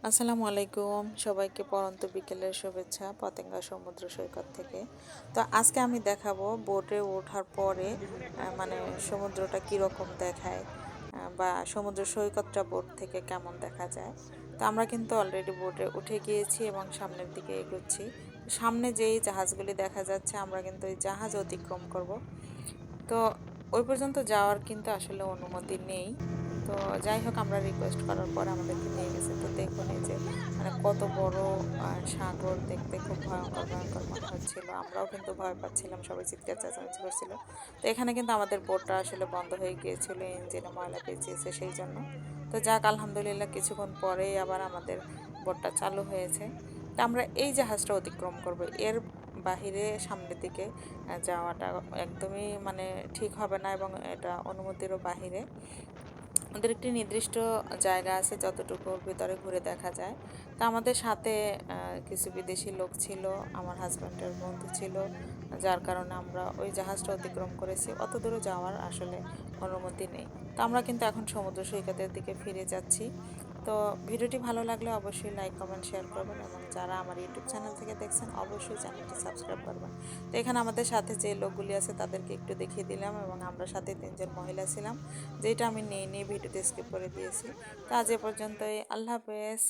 আসসালামু আলাইকুম, সবাইকে পড়ন্ত বিকেলের শুভেচ্ছা পতেঙ্গা সমুদ্র সৈকত থেকে। তো আজকে আমি দেখাবো বোটে ওঠার পরে মানে সমুদ্রটা কীরকম দেখায়, বা সমুদ্র সৈকতটা বোট থেকে কেমন দেখা যায়। তো আমরা কিন্তু অলরেডি বোটে উঠে গিয়েছি এবং সামনের দিকে এগোচ্ছি। সামনে যেই জাহাজগুলি দেখা যাচ্ছে আমরা কিন্তু ওই জাহাজ অতিক্রম করব। তো ওই পর্যন্ত যাওয়ার কিন্তু আসলে অনুমতি নেই। তো যাই হোক, আমরা রিকোয়েস্ট করার পর আমাদেরকে নিয়ে গেছে। তো দেখুন এই যে মানে কত বড় সাগর, দেখতে খুব ভয়ঙ্কর ভয়ঙ্কর মনে হচ্ছিল। আমরাও কিন্তু ভয় পাচ্ছিলাম, সবাই চিৎকার চেঁচামেচি করছিল। তো এখানে কিন্তু আমাদের বোটটা আসলে বন্ধ হয়ে গিয়েছিল, ইঞ্জিনে ময়লা পেঁচিয়েছে সেই জন্য। তো যাক, আলহামদুলিল্লাহ কিছুক্ষণ পরেই আবার আমাদের বোটটা চালু হয়েছে। তো আমরা এই জাহাজটা অতিক্রম করব, এর বাহিরে সামনের দিকে যাওয়াটা একদমই মানে ঠিক হবে না, এবং এটা অনুমতিরও বাহিরে। ওদের একটি নির্দিষ্ট জায়গা আছে যতটুকুর ভিতরে ঘুরে দেখা যায়। তো আমাদের সাথে কিছু বিদেশি লোক ছিল, আমার হাজব্যান্ডের বন্ধু ছিল, যার কারণে আমরা ওই জাহাজটা অতিক্রম করেছি। অত দূরে যাওয়ার আসলে অনুমতি নেই। তো আমরা কিন্তু এখন সমুদ্র সৈকতের দিকে ফিরে যাচ্ছি। তো ভিডিওটি ভালো লাগলে অবশ্যই লাইক কমেন্ট শেয়ার করবেন, এবং যারা আমার ইউটিউব চ্যানেল থেকে দেখছেন অবশ্যই চ্যানেলটি সাবস্ক্রাইব করবেন। তো এখানে আমাদের সাথে যে লোকগুলি আছে তাদেরকে একটু দেখিয়ে দিলাম, এবং আমরা সাথে 3 জন মহিলা ছিলাম, যেটা আমি নিয়ে নিয়ে ভিডিওতে স্কিপ করে দিয়েছি। তো আজ এ পর্যন্তই, আল্লাহ হাফেজ।